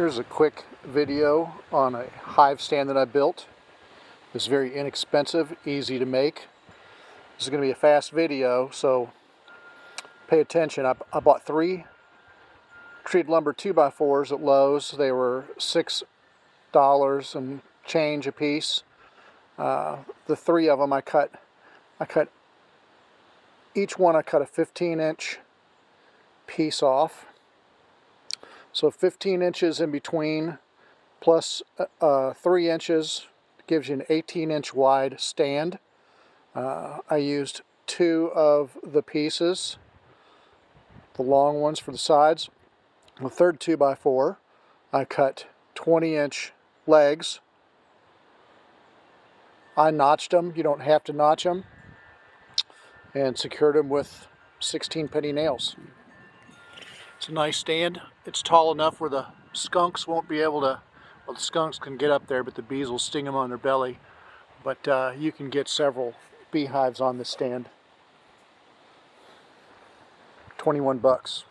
Here's a quick video on a hive stand that I built. It's very inexpensive, easy to make. This is going to be a fast video, so pay attention. I bought 3 treated lumber 2x4s at Lowe's. They were $6 and change a piece. The 3 of them I cut each one. I cut a 15-inch piece off. So 15 inches in between plus 3 inches gives you an 18-inch wide stand. I used 2 of the pieces, the long ones for the sides. The third 2x4, I cut 20-inch legs. I notched them. You don't have to notch them. And secured them with 16-penny nails. It's a nice stand. It's tall enough where the skunks won't be able to, well, the skunks can get up there, but the bees will sting them on their belly. But you can get several beehives on this stand. $21.